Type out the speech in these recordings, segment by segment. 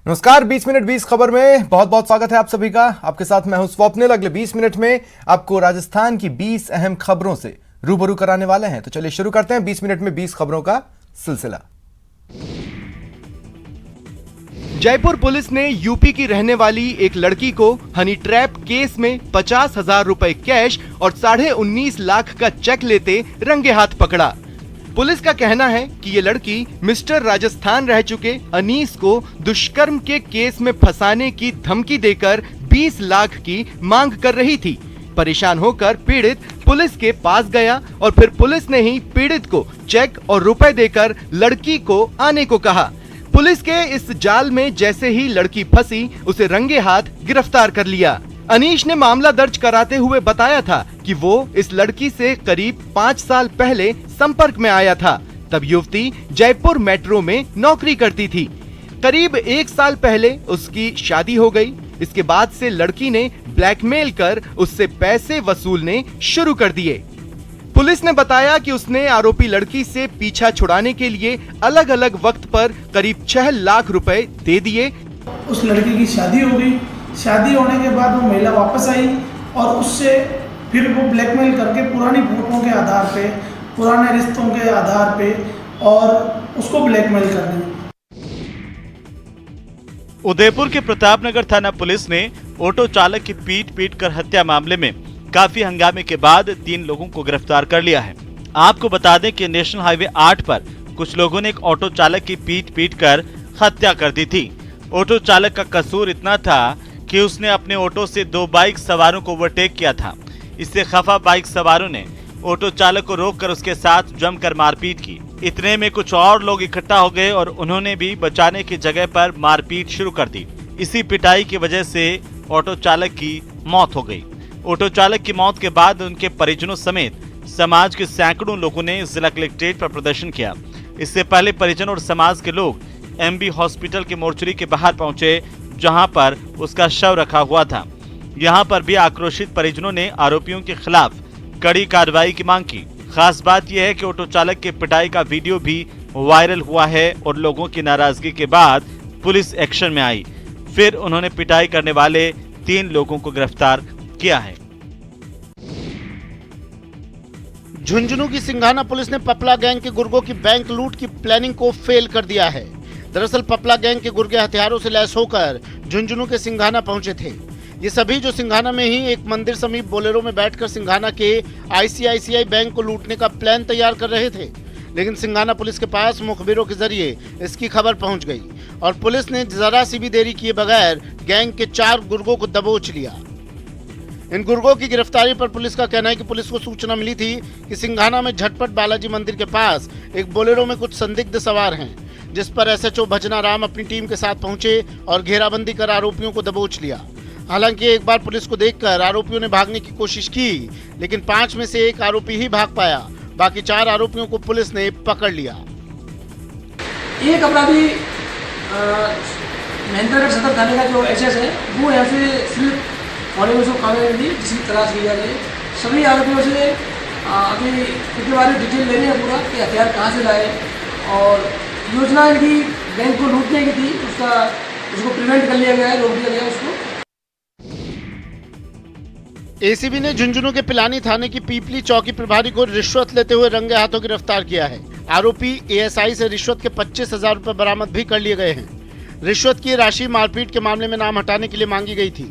नमस्कार, 20 मिनट 20 खबर में बहुत बहुत स्वागत है आप सभी का। आपके साथ मैं हूं स्वप्निल। अगले 20 मिनट में आपको राजस्थान की 20 अहम खबरों से रूबरू कराने वाले हैं। तो चलिए शुरू करते हैं 20 मिनट में 20 खबरों का सिलसिला। जयपुर पुलिस ने यूपी की रहने वाली एक लड़की को हनी ट्रैप केस में 50,000 रुपए कैश और 19.5 लाख का चेक लेते रंगे हाथ पकड़ा। पुलिस का कहना है कि ये लड़की मिस्टर राजस्थान रह चुके अनीस को दुष्कर्म के केस में फंसाने की धमकी देकर 20 लाख की मांग कर रही थी। परेशान होकर पीड़ित पुलिस के पास गया और फिर पुलिस ने ही पीड़ित को चेक और रुपए देकर लड़की को आने को कहा। पुलिस के इस जाल में जैसे ही लड़की फंसी, उसे रंगे हाथ गिरफ्तार कर लिया। अनीश ने मामला दर्ज कराते हुए बताया था कि वो इस लड़की से करीब 5 साल पहले संपर्क में आया था। तब युवती जयपुर मेट्रो में नौकरी करती थी। करीब 1 साल पहले उसकी शादी हो गई। इसके बाद से लड़की ने ब्लैकमेल कर उससे पैसे वसूलने शुरू कर दिए। पुलिस ने बताया कि उसने आरोपी लड़की से पीछा छुड़ाने के लिए अलग अलग वक्त पर करीब 6 लाख रुपए दे दिए। उस लड़की की शादी हो गई। शादी होने के बाद वो महिला वापस आई और उससे फिर वो ब्लैकमेल करके पुरानी फोटों के आधार पे, पुराने रिश्तों के आधार पे और उसको ब्लैकमेल कर दी। उदयपुर के प्रतापनगर थाना पुलिस ने ऑटो चालक की पीट कर हत्या मामले में काफी हंगामे के बाद 3 लोगों को गिरफ्तार कर लिया है। आपको बता दें कि नेशनल हाईवे 8 पर कुछ लोगों ने एक ऑटो चालक की पीट कर हत्या कर दी थी। ऑटो चालक का कसूर इतना था कि उसने अपने ऑटो से 2 बाइक सवारों को ओवरटेक किया था। इससे खफा बाइक सवारों ने ऑटो चालक को रोककर उसके साथ जमकर मारपीट की। इतने में कुछ और लोग इकट्ठा हो गए और उन्होंने भी बचाने की जगह पर मारपीट शुरू कर दी। इसी पिटाई की वजह से ऑटो चालक की मौत हो गई। ऑटो चालक की मौत के बाद उनके परिजनों समेत समाज के सैकड़ों लोगों ने जिला कलेक्ट्रेट पर प्रदर्शन किया। इससे पहले परिजन और समाज के लोग MB हॉस्पिटल के मोर्चरी के बाहर पहुंचे, जहां पर उसका शव रखा हुआ था। यहां पर भी आक्रोशित परिजनों ने आरोपियों के खिलाफ कड़ी कार्रवाई की मांग की। खास बात यह है कि ऑटो चालक के पिटाई का वीडियो भी वायरल हुआ है और लोगों की नाराजगी के बाद पुलिस एक्शन में आई। फिर उन्होंने पिटाई करने वाले 3 लोगों को गिरफ्तार किया है। झुंझुनू की सिंघाना पुलिस ने पपला गैंग के गुर्गों की बैंक लूट की प्लानिंग को फेल कर दिया है। दरअसल पपला गैंग के गुर्गे हथियारों से लैस होकर झुंझुनू के सिंघाना पहुंचे थे। ये सभी जो सिंघाना में ही एक मंदिर समीप बोलेरो में बैठकर सिंघाना के ICICI बैंक को लूटने का प्लान तैयार कर रहे थे। लेकिन सिंघाना पुलिस के पास मुखबिरों के जरिए इसकी खबर पहुंच गई और पुलिस ने जरा सी भी देरी किए बगैर गैंग के 4 गुर्गों को दबोच लिया। इन गुर्गों की गिरफ्तारी पर पुलिस का कहना है कि पुलिस को सूचना मिली थी कि सिंघाना में झटपट बालाजी मंदिर के पास एक बोलेरो में कुछ संदिग्ध सवार हैं, जिस पर SHO भजना राम अपनी टीम के साथ पहुंचे और घेराबंदी कर आरोपियों को दबोच लिया। हालांकि एक बार पुलिस को देखकर आरोपियों ने भागने की कोशिश की, लेकिन 5 में से 1 आरोपी ही भाग पाया। बाकी 4 आरोपियों को पुलिस ने पकड़ लिया। एक अपराधी महेंद्रगढ़ सदर थाने का जो HS है, वो यहाँ से सिर्फ और उसको कागज दी, जिसकी तलाश की जा रही है। सभी आरोपियों से अभी इनके बारे में डिटेल लेने हैं पूरा कि हथियार कहाँ से लाए और योजना इनकी बैंक को लूटने की थी, उसको प्रिवेंट कर लिया गया है, रोक दिया गया उसको। ACB ने झुंझुनू के पिलानी थाने की पीपली चौकी प्रभारी को रिश्वत लेते हुए रंगे हाथों गिरफ्तार किया है। आरोपी ASI से रिश्वत के 25,000 रुपए बरामद भी कर लिए गए हैं। रिश्वत की राशि मारपीट के मामले में नाम हटाने के लिए मांगी गई थी।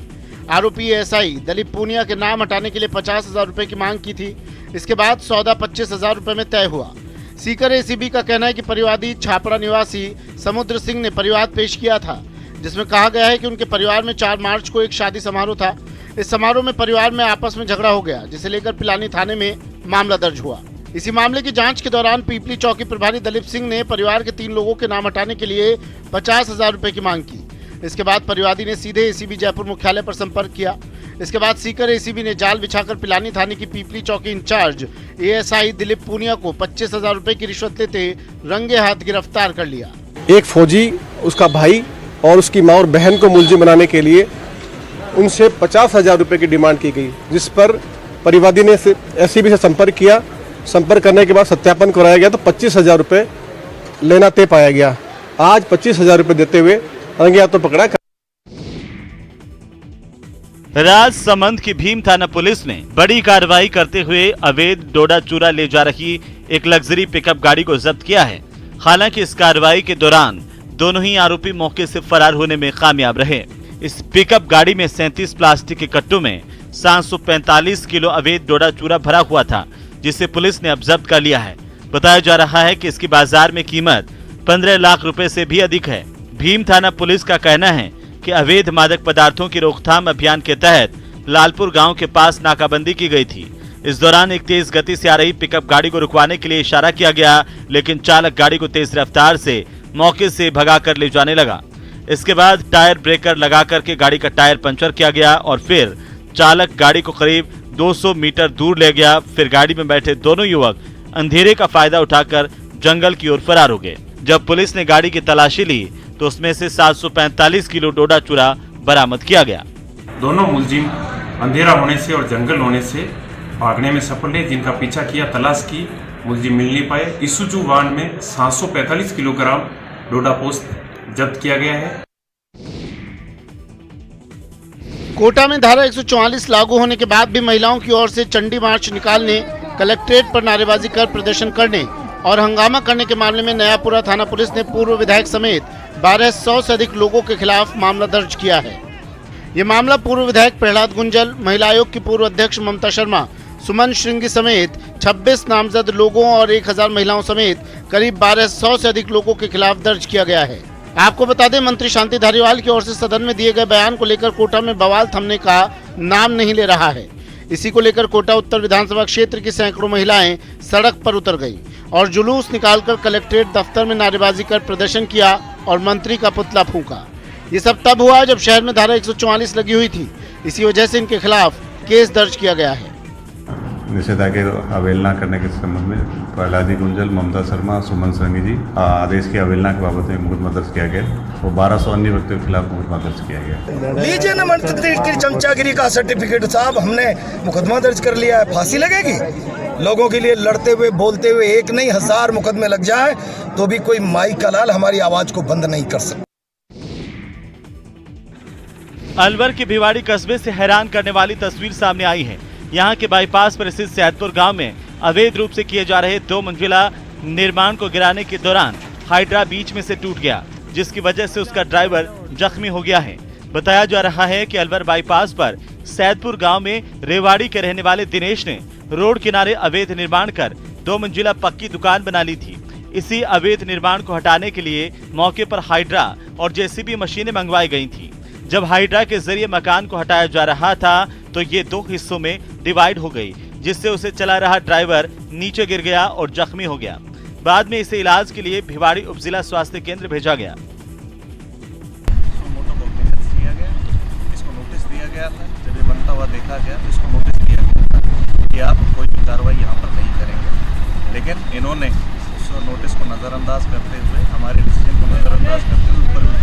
आरोपी ASI दलीप पूनिया के नाम हटाने के लिए 50,000 रुपए की मांग की थी। इसके बाद सौदा 25,000 रुपए में तय हुआ। सीकर ACB का कहना है कि परिवादी छापड़ा निवासी समुद्र सिंह ने परिवाद पेश किया था, जिसमें कहा गया है कि उनके परिवार में 4 मार्च को एक शादी समारोह था। इस समारोह में परिवार में आपस में झगड़ा हो गया, जिसे लेकर पिलानी थाने में मामला दर्ज हुआ। इसी मामले की जांच के दौरान पीपली चौकी प्रभारी दलीप सिंह ने परिवार के 3 लोगों के नाम हटाने के लिए 50,000 रुपए की मांग की। इसके बाद परिवादी ने सीधे ACB जयपुर मुख्यालय पर संपर्क किया। इसके बाद सीकर ACB ने जाल बिछाकर पिलानी थाने की पीपली चौकी इंचार्ज ASI दिलीप पूनिया को 25,000 रुपए की रिश्वत लेते रंगे हाथ गिरफ्तार कर लिया। एक फौजी, उसका भाई और उसकी मां और बहन को मुलजिम बनाने के लिए उनसे 50,000 रुपए की डिमांड की गई, जिस पर परिवादी ने ACB से संपर्क किया। संपर्क करने के बाद सत्यापन कराया गया तो 25,000 रुपये लेना तय पाया गया। आज 25,000 रुपये देते हुए रंगे हाथों पकड़ा। राजसमंद की भीम थाना पुलिस ने बड़ी कार्रवाई करते हुए अवैध डोडा चूरा ले जा रही एक लग्जरी पिकअप गाड़ी को जब्त किया है। हालांकि इस कार्रवाई के दौरान दोनों ही आरोपी मौके से फरार होने में कामयाब रहे। इस पिकअप गाड़ी में 37 प्लास्टिक के कट्टों में 745 किलो अवैध डोडा चूरा भरा हुआ था, जिसे पुलिस ने अब जब्त कर लिया है। बताया जा रहा है कि इसकी बाजार में कीमत 15 लाख रुपए से भी अधिक है। भीम थाना पुलिस का कहना है कि अवैध मादक पदार्थों की रोकथाम अभियान के तहत लालपुर गांव के पास नाकाबंदी की गई थी। इस दौरान एक तेज गति से आ रही पिकअप गाड़ी को रुकवाने के लिए इशारा किया गया, लेकिन चालक गाड़ी को तेज रफ्तार से मौके से भगाकर ले जाने लगा। इसके बाद टायर ब्रेकर लगा करके गाड़ी का टायर पंचर किया गया और फिर चालक गाड़ी को करीब 200 मीटर दूर ले गया। फिर गाड़ी में बैठे दोनों युवक अंधेरे का फायदा उठाकर जंगल की ओर फरार हो गए। जब पुलिस ने गाड़ी की तलाशी ली तो उसमें से 745 किलो डोडा चूरा बरामद किया गया। दोनों मुलजिम अंधेरा होने से और जंगल होने से भागने में सफल है, जिनका पीछा किया, तलाश की, मुलजिम मिल नहीं पाए। इसुजू वाहन में 745 किलोग्राम डोडा पोस्त जब्त किया गया है। कोटा में धारा 144 लागू होने के बाद भी महिलाओं की ओर से चंडी मार्च निकालने, कलेक्ट्रेट पर नारेबाजी कर प्रदर्शन करने और हंगामा करने के मामले में नयापुरा थाना पुलिस ने पूर्व विधायक समेत 1200 से अधिक लोगों के खिलाफ मामला दर्ज किया है। ये मामला पूर्व विधायक प्रहलाद गुंजल, महिला आयोग की पूर्व अध्यक्ष ममता शर्मा, सुमन श्रृंगी समेत 26 नामजद लोगों और 1000 महिलाओं समेत करीब 1200 से अधिक लोगों के खिलाफ दर्ज किया गया है। आपको बता दें, मंत्री शांति धारीवाल की ओर से सदन में दिए गए बयान को लेकर कोटा में बवाल थमने का नाम नहीं ले रहा है। इसी को लेकर कोटा उत्तर विधानसभा क्षेत्र की सैकड़ों महिलाएं सड़क पर उतर गई और जुलूस निकालकर कलेक्ट्रेट दफ्तर में नारेबाजी कर प्रदर्शन किया और मंत्री का पुतला फूंका। ये सब तब हुआ जब शहर में धारा 144 लगी हुई थी। इसी वजह से इनके खिलाफ केस दर्ज किया गया है। निषेधा के अवहेलना करने के संबंध में प्रहलाद गुंजल, ममता शर्मा, सुमन श्रृंगी जी आदेश की अवहेलना के बाबत में मुकदमा दर्ज किया गया और 1200 अन्य व्यक्तियों के खिलाफ मुकदमा दर्ज किया गया। लीजिए ना मंत्री की चमचागिरी का सर्टिफिकेट साहब, हमने मुकदमा दर्ज कर लिया है। फांसी लगेगी? लोगों के लिए लड़ते हुए बोलते हुए एक नहीं 1000 मुकदमे लग जाए तो भी कोई माई का लाल हमारी आवाज को बंद नहीं कर सकता। अलवर के भिवाड़ी कस्बे से हैरान करने वाली तस्वीर सामने आई है। यहाँ के बाईपास पर स्थित सैदपुर गांव में अवैध रूप से किए जा रहे 2 मंजिला निर्माण को गिराने के दौरान हाइड्रा बीच में से टूट गया, जिसकी वजह से उसका ड्राइवर जख्मी हो गया है। बताया जा रहा है कि अलवर बाईपास पर सैदपुर गांव में रेवाड़ी के रहने वाले दिनेश ने रोड किनारे अवैध निर्माण कर 2 मंजिला पक्की दुकान बना ली थी। इसी अवैध निर्माण को हटाने के लिए मौके पर हाइड्रा और जेसीबी मशीनें मंगवाई गई थी। जब हाइड्रा के जरिए मकान को हटाया जा रहा था तो ये 2 हिस्सों में डिवाइड हो गई, जिससे उसे चला रहा ड्राइवर नीचे गिर गया और जख्मी हो गया। बाद में इसे इलाज के लिए भिवाड़ी उपजिला स्वास्थ्य केंद्र भेजा गया। इसको नोटिस दिया गया था। जब ये बनता हुआ देखा गया तो इसको नोटिस दिया गया था कि आप कोई भी कार्रवाई यहाँ पर नहीं करेंगे, लेकिन इन्होंने उस नोटिस को नजरअंदाज करते हुए, हमारे डिसीजन को नजरअंदाज करते हुए ऊपर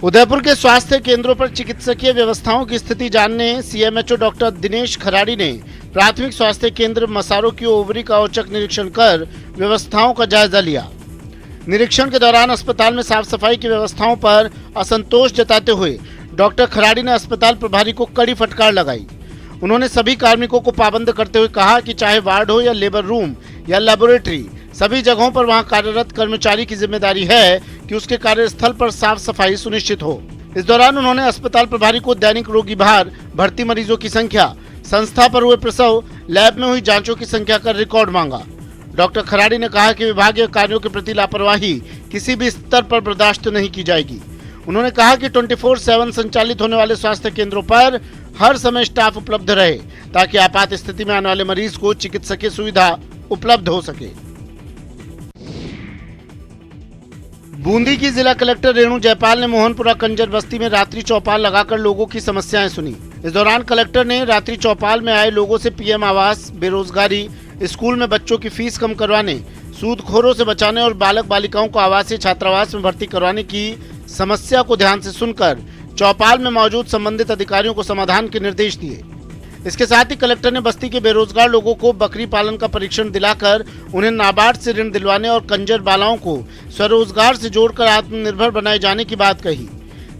उदयपुर के स्वास्थ्य केंद्रों पर चिकित्सकीय व्यवस्थाओं की स्थिति जानने सीएमएचओ डॉक्टर दिनेश खराड़ी ने प्राथमिक स्वास्थ्य केंद्र मसारो की ओवरी का औचक निरीक्षण कर व्यवस्थाओं का जायजा लिया। निरीक्षण के दौरान अस्पताल में साफ सफाई की व्यवस्थाओं पर असंतोष जताते हुए डॉक्टर खराड़ी ने अस्पताल प्रभारी को कड़ी फटकार लगाई। उन्होंने सभी कार्मिकों को पाबंद करते हुए कहा कि चाहे वार्ड हो या लेबर रूम या लेबोरेटरी, सभी जगहों पर वहां कार्यरत कर्मचारी की जिम्मेदारी है कि उसके कार्यस्थल पर साफ सफाई सुनिश्चित हो। इस दौरान उन्होंने अस्पताल प्रभारी को दैनिक रोगी भार, भर्ती मरीजों की संख्या, संस्था पर हुए प्रसव, लैब में हुई जांचों की संख्या का रिकॉर्ड मांगा। डॉक्टर खराड़ी ने कहा कि विभागीय कार्यों के प्रति लापरवाही किसी भी स्तर पर बर्दाश्त नहीं की जाएगी। उन्होंने कहा कि 24/7 संचालित होने वाले स्वास्थ्य केंद्रों पर हर समय स्टाफ उपलब्ध रहे ताकि आपात स्थिति में आने वाले मरीज को चिकित्सकीय सुविधा उपलब्ध हो सके। बूंदी की जिला कलेक्टर रेणु जयपाल ने मोहनपुरा कंजर बस्ती में रात्रि चौपाल लगाकर लोगों की समस्याएं सुनी। इस दौरान कलेक्टर ने रात्रि चौपाल में आए लोगों से पीएम आवास, बेरोजगारी, स्कूल में बच्चों की फीस कम करवाने, सूदखोरों से बचाने और बालक बालिकाओं को आवासीय छात्रावास में भर्ती करवाने की समस्या को ध्यान से सुनकर चौपाल में मौजूद संबंधित अधिकारियों को समाधान के निर्देश दिए। इसके साथ ही कलेक्टर ने बस्ती के बेरोजगार लोगों को बकरी पालन का परीक्षण दिलाकर उन्हें नाबार्ड से ऋण दिलवाने और कंजर बालाओं को स्वरोजगार से जोड़कर आत्मनिर्भर बनाए जाने की बात कही।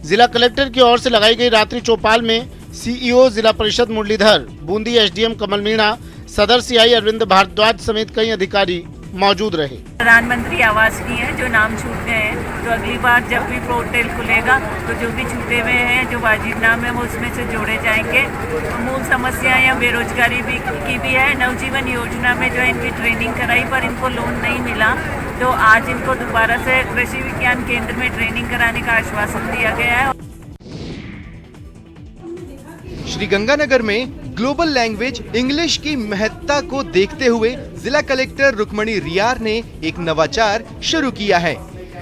जिला कलेक्टर की ओर से लगाई गई रात्रि चौपाल में सीईओ जिला परिषद मुरलीधर, बूंदी एसडीएम कमल मीणा, सदर सीआई अरविंद भारद्वाज समेत कई अधिकारी मौजूद रहे। प्रधानमंत्री आवास की है जो नाम छूट गए हैं, तो अगली बार जब भी पोर्टल खुलेगा तो जो भी छूटे हुए हैं जो वाजिब नाम है वो उसमें से जोड़े जाएंगे। तो मूल समस्या या बेरोजगारी की भी है। नवजीवन योजना में जो इनकी ट्रेनिंग कराई पर इनको लोन नहीं मिला, तो आज इनको दोबारा से कृषि विज्ञान केंद्र में ट्रेनिंग कराने का आश्वासन दिया गया है। श्रीगंगानगर में ग्लोबल लैंग्वेज इंग्लिश की महत्ता को देखते हुए जिला कलेक्टर रुक्मणी रियार ने एक नवाचार शुरू किया है।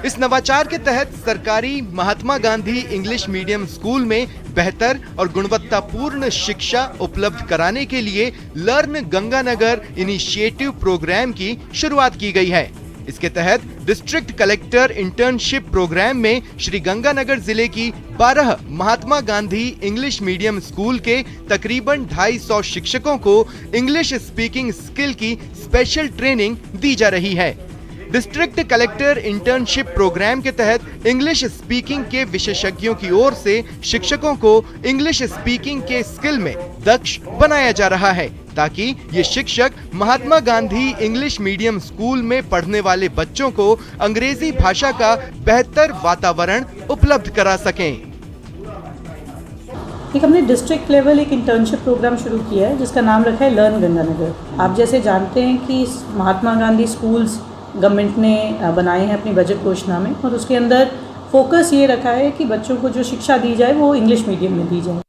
इस नवाचार के तहत सरकारी Mahatma Gandhi English medium school में बेहतर और गुणवत्तापूर्ण शिक्षा उपलब्ध कराने के लिए लर्न गंगानगर इनिशिएटिव प्रोग्राम की शुरुआत की गई है। इसके तहत डिस्ट्रिक्ट कलेक्टर इंटर्नशिप प्रोग्राम में श्री गंगानगर जिले की 12 Mahatma Gandhi English medium school के तकरीबन 250 शिक्षकों को इंग्लिश स्पीकिंग स्किल की स्पेशल ट्रेनिंग दी जा रही है। डिस्ट्रिक्ट कलेक्टर इंटर्नशिप प्रोग्राम के तहत इंग्लिश स्पीकिंग के विशेषज्ञों की ओर से शिक्षकों को इंग्लिश स्पीकिंग के स्किल में दक्ष बनाया जा रहा है, ताकि ये शिक्षक Mahatma Gandhi English medium school में पढ़ने वाले बच्चों को अंग्रेजी भाषा का बेहतर वातावरण उपलब्ध करा सकें। एक हमने डिस्ट्रिक्ट लेवल एक इंटर्नशिप प्रोग्राम शुरू किया है जिसका नाम रखा है लर्न गंगानगर। आप जैसे जानते हैं कि महात्मा गांधी स्कूल्स गवर्नमेंट ने बनाए हैं अपनी बजट घोषणा में, और उसके अंदर फोकस ये रखा है कि बच्चों को जो शिक्षा दी जाए वो इंग्लिश मीडियम में दी जाए।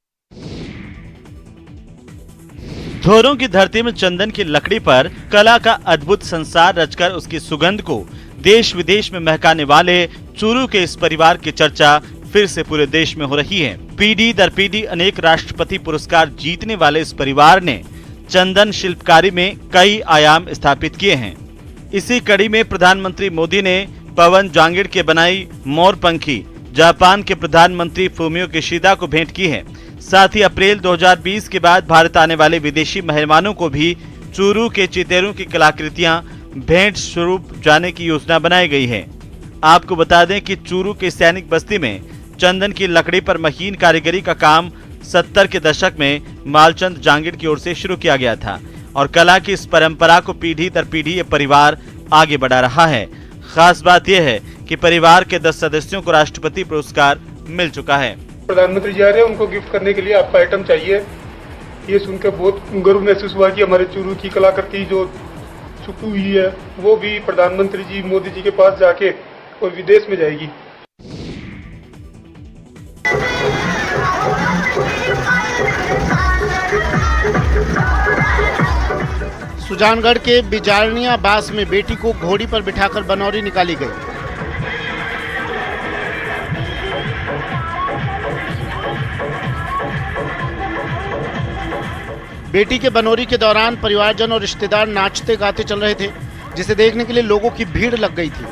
धोरों की धरती में चंदन की लकड़ी पर कला का अद्भुत संसार रचकर उसकी सुगंध को देश विदेश में महकाने वाले चूरू के इस परिवार की चर्चा फिर से पूरे देश में हो रही है। पीढ़ी दर पीढ़ी अनेक राष्ट्रपति पुरस्कार जीतने वाले इस परिवार ने चंदन शिल्पकारी में कई आयाम स्थापित किए हैं। इसी कड़ी में प्रधानमंत्री मोदी ने पवन जांगिड़ के बनाई मोरपंखी जापान के प्रधानमंत्री फूमियो किशिदा को भेंट की है। साथ ही अप्रैल 2020 के बाद भारत आने वाले विदेशी मेहमानों को भी चूरू के चितेरों की कलाकृतियां भेंट स्वरूप जाने की योजना बनाई गई है। आपको बता दें कि चूरू के सैनिक बस्ती में चंदन की लकड़ी पर महीन कारीगरी का काम 70 के दशक में मालचंद जांगिड़ की ओर से शुरू किया गया था और कला की इस परंपरा को पीढ़ी दर पीढ़ी ये परिवार आगे बढ़ा रहा है। खास बात यह है कि परिवार के 10 सदस्यों को राष्ट्रपति पुरस्कार मिल चुका है। प्रधानमंत्री जी आ रहे हैं, उनको गिफ्ट करने के लिए आपका आइटम चाहिए। ये सुनकर बहुत गर्व महसूस हुआ कि हमारे चूरू की कलाकृति जो छुपी हुई है वो भी प्रधानमंत्री जी मोदी जी के पास जाके और विदेश में जाएगी। सुजानगढ़ के बिजारनिया बास में बेटी को घोड़ी पर बिठाकर बनौरी निकाली गई। बेटी के बनौरी के दौरान परिवारजन और रिश्तेदार नाचते गाते चल रहे थे, जिसे देखने के लिए लोगों की भीड़ लग गई थी।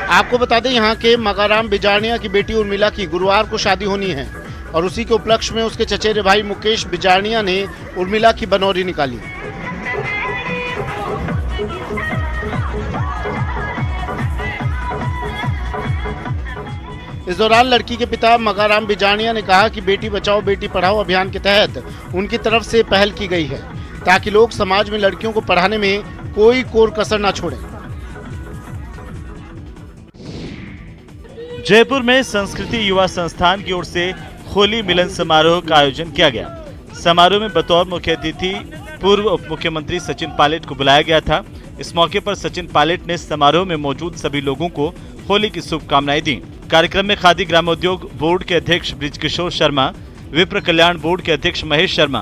आपको बता दें, यहाँ के मगाराम बिजारनिया की बेटी उर्मिला की गुरुवार को शादी होनी है और उसी के उपलक्ष्य में उसके चचेरे भाई मुकेश बिजारनिया ने उर्मिला की बनौरी निकाली। इस दौरान लड़की के पिता मगाराम बिजारनिया ने कहा कि बेटी बचाओ बेटी पढ़ाओ अभियान के तहत उनकी तरफ से पहल की गई है ताकि लोग समाज में लड़कियों को पढ़ाने में कोई कोर कसर न छोड़ें। जयपुर में संस्कृति युवा संस्थान की ओर से होली मिलन समारोह का आयोजन किया गया। समारोह में बतौर मुख्य अतिथि पूर्व उप मुख्यमंत्री सचिन पायलट को बुलाया गया था। इस मौके पर सचिन पायलट ने समारोह में मौजूद सभी लोगों को होली की शुभकामनाएं दी। कार्यक्रम में खादी ग्रामोद्योग बोर्ड के अध्यक्ष ब्रिजकिशोर शर्मा, विप्र कल्याण बोर्ड के अध्यक्ष महेश शर्मा,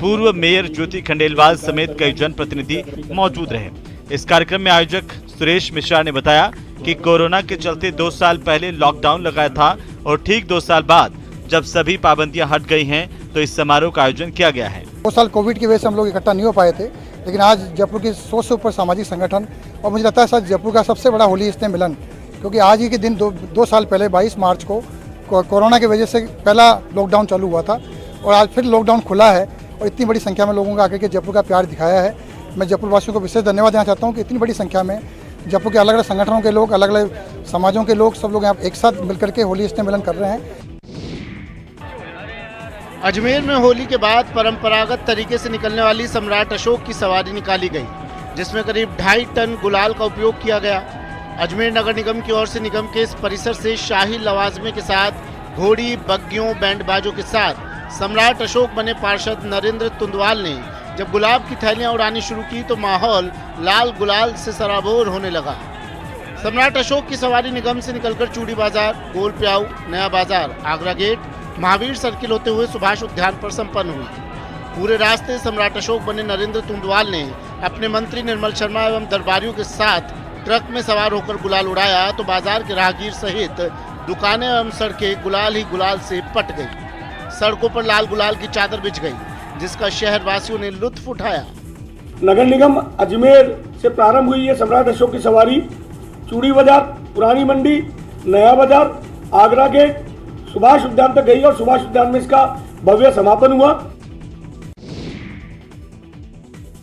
पूर्व मेयर ज्योति खंडेलवाल समेत कई जनप्रतिनिधि मौजूद रहे। इस कार्यक्रम में आयोजक सुरेश मिश्रा ने बताया कि कोरोना के चलते 2 साल पहले लॉकडाउन लगाया था और ठीक 2 साल बाद जब सभी पाबंदियां हट गई हैं तो इस समारोह का आयोजन किया गया है। 2 साल कोविड की वजह से हम लोग इकट्ठा नहीं हो पाए थे, लेकिन आज जयपुर की 100 से ऊपर सामाजिक संगठन और मुझे लगता है सर जयपुर का सबसे बड़ा होली स्नेह मिलन, क्योंकि आज ही के दिन दो साल पहले 22 मार्च को कोरोना की वजह से पहला लॉकडाउन चालू हुआ था और आज फिर लॉकडाउन खुला है और इतनी बड़ी संख्या में लोगों का आकर के जयपुर का प्यार दिखाया है। मैं जयपुर वासियों को विशेष धन्यवाद देना चाहता हूँ कि इतनी बड़ी संख्या में जयपुर के अलग अलग संगठनों के लोग, अलग अलग समाजों के लोग, सब लोग यहाँ एक साथ मिलकर के होली स्नेह मिलन कर रहे हैं। अजमेर में होली के बाद परंपरागत तरीके से निकलने वाली सम्राट अशोक की सवारी निकाली गई, जिसमें करीब 2.5 टन गुलाल का उपयोग किया गया। अजमेर नगर निगम की ओर से निगम के इस परिसर से शाही लवाजमे के साथ घोड़ी, बग्गियों, बैंड बाजों के साथ सम्राट अशोक बने पार्षद नरेंद्र तुंदवाल ने जब गुलाब की थैलियां उड़ानी शुरू की तो माहौल लाल गुलाल से सराबोर होने लगा। सम्राट अशोक की सवारी निगम से निकलकर चूड़ी बाजार, गोल प्याऊ, नया बाजार, आगरा गेट, महावीर सर्किल होते हुए सुभाष उद्यान पर संपन्न हुई। पूरे रास्ते सम्राट अशोक बने नरेंद्र तुंदवाल ने अपने मंत्री निर्मल शर्मा एवं दरबारियों के साथ ट्रक में सवार होकर गुलाल उड़ाया तो बाजार के राहगीर सहित दुकानें एवं सड़कें गुलाल ही गुलाल से पट गई। सड़कों पर लाल गुलाल की चादर बिछ गई, जिसका शहरवासियों ने लुत्फ उठाया। नगर निगम अजमेर से प्रारंभ हुई ये सम्राट अशोक की सवारी चूड़ी बाजार, पुरानी मंडी, नया बाजार, आगरा गेट, सुभाष उद्यान तक गई और सुभाष उद्यान में इसका भव्य समापन हुआ।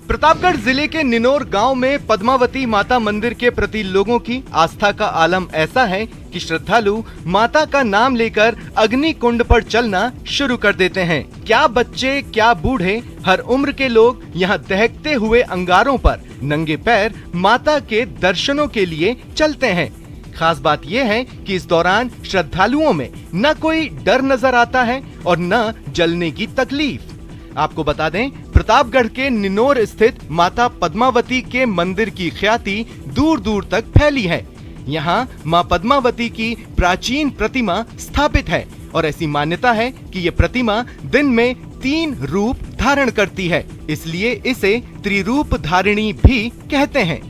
प्रतापगढ़ जिले के निनोर गांव में पद्मावती माता मंदिर के प्रति लोगों की आस्था का आलम ऐसा है कि श्रद्धालु माता का नाम लेकर अग्नि कुंड पर चलना शुरू कर देते हैं। क्या बच्चे, क्या बूढ़े, हर उम्र के लोग यहाँ दहकते हुए अंगारों पर नंगे पैर माता के दर्शनों के लिए चलते हैं। खास बात यह है कि इस दौरान श्रद्धालुओं में न कोई डर नजर आता है और न जलने की तकलीफ। आपको बता दें, प्रतापगढ़ के निनोर स्थित माता पद्मावती के मंदिर की ख्याति दूर दूर तक फैली है। यहाँ मां पद्मावती की प्राचीन प्रतिमा स्थापित है और ऐसी मान्यता है कि ये प्रतिमा दिन में 3 रूप धारण करती है, इसलिए इसे त्रिरूप धारिणी भी कहते हैं।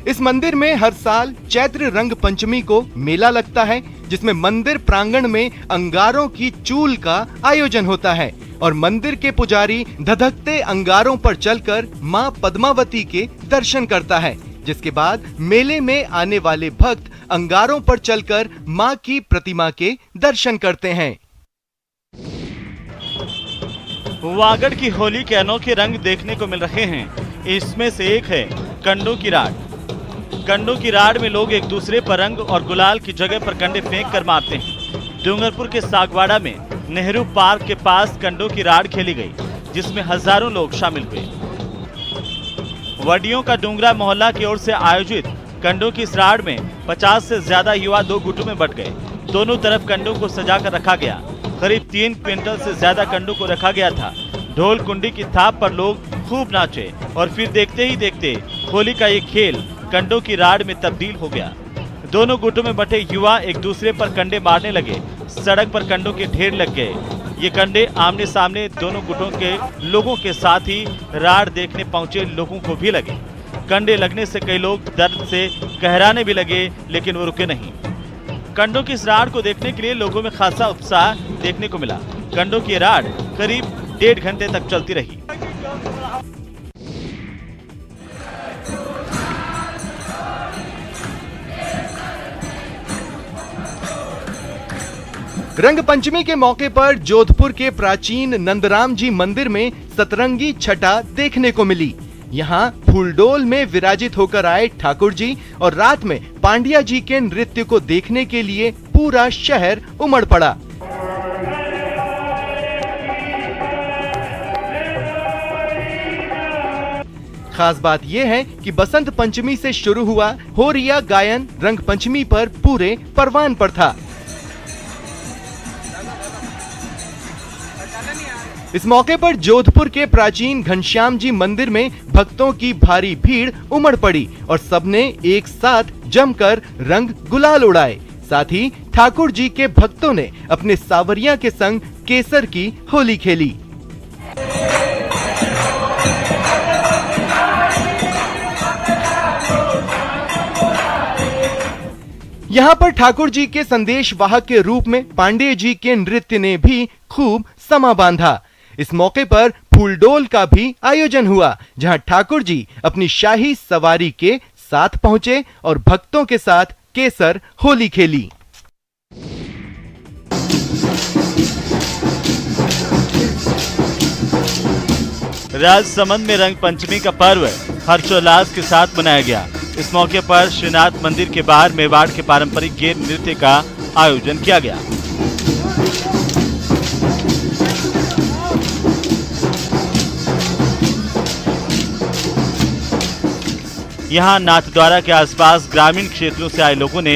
इस मंदिर में हर साल चैत्र रंग पंचमी को मेला लगता है, जिसमें मंदिर प्रांगण में अंगारों की चूल का आयोजन होता है और मंदिर के पुजारी धधकते अंगारों पर चलकर मां पद्मावती के दर्शन करता है, जिसके बाद मेले में आने वाले भक्त अंगारों पर चलकर मां की प्रतिमा के दर्शन करते हैं। वागड़ की होली के अनोखे रंग देखने को मिल रहे हैं। इसमें से एक है कंडों की राड। कंडों की राड में लोग एक दूसरे पर रंग और गुलाल की जगह पर कंडे फेंक कर मारते हैं। डूंगरपुर के सागवाड़ा में नेहरू पार्क के पास कंडों की राड खेली गई, जिसमें हजारों लोग शामिल हुए। वडियों का डूंगरा मोहल्ला की ओर से आयोजित कंडों की इस राड में 50 से ज्यादा युवा 2 गुटों में बंट गए। दोनों तरफ कंडों को सजाकर रखा गया। करीब 3 क्विंटल से ज्यादा कंडों को रखा गया था। ढोल कुंडी की थाप पर लोग खूब नाचे और फिर देखते ही देखते होली का ये खेल कंडों की राड में तब्दील हो गया। दोनों गुटों में बटे युवा एक दूसरे पर कंडे मारने लगे। सड़क पर कंडों के ढेर लग गए। ये कंडे आमने सामने दोनों गुटों के लोगों के साथ ही राड देखने पहुंचे लोगों को भी लगे। कंडे लगने से कई लोग दर्द से कहराने भी लगे, लेकिन वो रुके नहीं। कंडों की इस राड को देखने के लिए लोगों में खासा उत्साह देखने को मिला। कंडों की राड करीब 1.5 घंटे तक चलती रही। रंग पंचमी के मौके पर जोधपुर के प्राचीन नंदराम जी मंदिर में सतरंगी छटा देखने को मिली। यहाँ फूलडोल में विराजित होकर आए ठाकुर जी और रात में पांड्या जी के नृत्य को देखने के लिए पूरा शहर उमड़ पड़ा। खास बात यह है कि बसंत पंचमी से शुरू हुआ होरिया गायन रंग पंचमी पर पूरे परवान पर था। इस मौके पर जोधपुर के प्राचीन घनश्याम जी मंदिर में भक्तों की भारी भीड़ उमड़ पड़ी और सबने एक साथ जमकर रंग गुलाल उड़ाए। साथ ही ठाकुर जी के भक्तों ने अपने सावरिया के संग केसर की होली खेली। यहाँ पर ठाकुर जी के संदेश वाहक के रूप में पांडे जी के नृत्य ने भी खूब समा बांधा। इस मौके पर फूलडोल का भी आयोजन हुआ, जहां ठाकुर जी अपनी शाही सवारी के साथ पहुंचे और भक्तों के साथ केसर होली खेली। राजसमंद में रंग पंचमी का पर्व हर्षोल्लास के साथ मनाया गया। इस मौके पर श्रीनाथ मंदिर के बाहर मेवाड़ के पारंपरिक गेर नृत्य का आयोजन किया गया। यहां नाथद्वारा के आसपास ग्रामीण क्षेत्रों से आए लोगों ने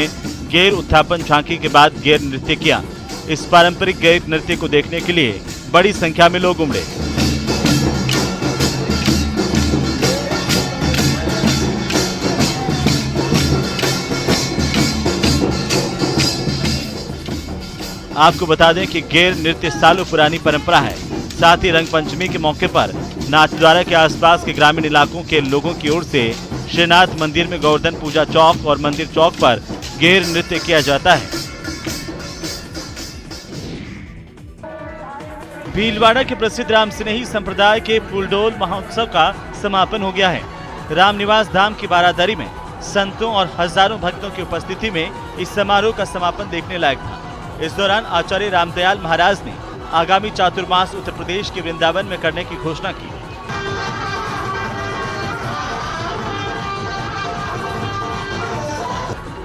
गेर उत्थापन झांकी के बाद गेर नृत्य किया। इस पारंपरिक गेर नृत्य को देखने के लिए बड़ी संख्या में लोग उमड़े। आपको बता दें कि गेर नृत्य सालों पुरानी परंपरा है। साथ ही रंग पंचमी के मौके पर नाथद्वारा के आसपास के ग्रामीण इलाकों के लोगों की ओर से श्रीनाथ मंदिर में गोवर्धन पूजा चौक और मंदिर चौक पर गेर नृत्य किया जाता है। भीलवाड़ा के प्रसिद्ध राम स्नेही संप्रदाय के फूलडोल महोत्सव का समापन हो गया है। रामनिवास धाम की बारादरी में संतों और हजारों भक्तों की उपस्थिति में इस समारोह का समापन देखने लायक था। इस दौरान आचार्य रामदयाल महाराज ने आगामी चातुर्मास उत्तर प्रदेश के वृंदावन में करने की घोषणा की।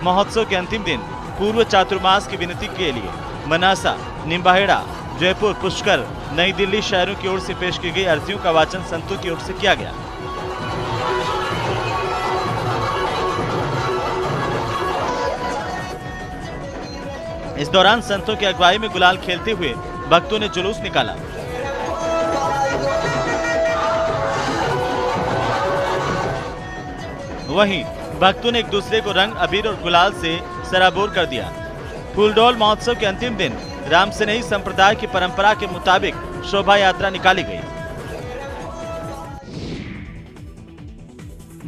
महोत्सव के अंतिम दिन पूर्व चातुर्मास की विनती के लिए मनासा, निम्बाहेड़ा, जयपुर, पुष्कर, नई दिल्ली शहरों की ओर से पेश की गई अर्जियों का वाचन संतों की ओर से किया गया। इस दौरान संतों की अगुवाई में गुलाल खेलते हुए भक्तों ने जुलूस निकाला। वहीं भक्तों ने एक दूसरे को रंग, अबीर और गुलाल से सराबोर कर दिया। फूलडोल महोत्सव के अंतिम दिन राम स्नेही संप्रदाय की परंपरा के मुताबिक शोभा यात्रा निकाली गई।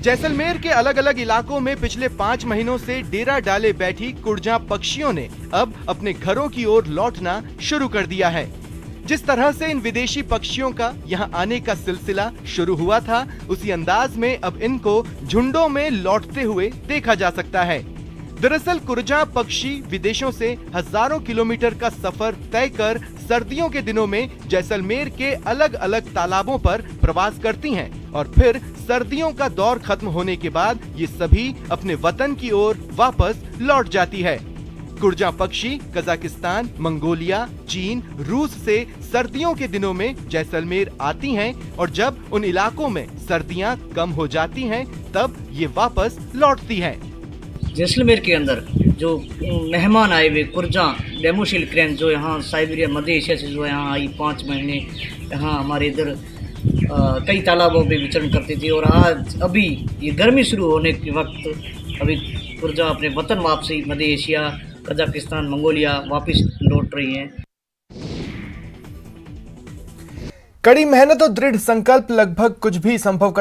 जैसलमेर के अलग अलग इलाकों में पिछले 5 महीनों से डेरा डाले बैठी कुर्जा पक्षियों ने अब अपने घरों की ओर लौटना शुरू कर दिया है। जिस तरह से इन विदेशी पक्षियों का यहां आने का सिलसिला शुरू हुआ था, उसी अंदाज में अब इनको झुंडों में लौटते हुए देखा जा सकता है। दरअसल कुर्जा पक्षी विदेशों से हजारों किलोमीटर का सफर तय कर सर्दियों के दिनों में जैसलमेर के अलग अलग तालाबों पर प्रवास करती हैं और फिर सर्दियों का दौर खत्म होने के बाद ये सभी अपने वतन की ओर वापस लौट जाती है। कुर्जा पक्षी कजाकिस्तान, मंगोलिया, चीन, रूस से सर्दियों के दिनों में जैसलमेर आती हैं और जब उन इलाकों में सर्दियां कम हो जाती हैं तब ये वापस लौटती हैं। जैसलमेर के अंदर जो मेहमान आए हुए कुर्जा डेमोसिल क्रेन जो यहाँ साइबेरिया मध्य एशिया से जो यहाँ आई 5 महीने यहाँ हमारे इधर कई तालाबों पे विचरण करती थी और आज अभी ये गर्मी शुरू होने के वक्त अभी कुर्जा अपने वतन वापसी मध्य एशिया, कजाकिस्तान, मंगोलिया वापस लौट रही हैं। कड़ी मेहनत और दृढ़ संकल्प लगभग कुछ भी संभव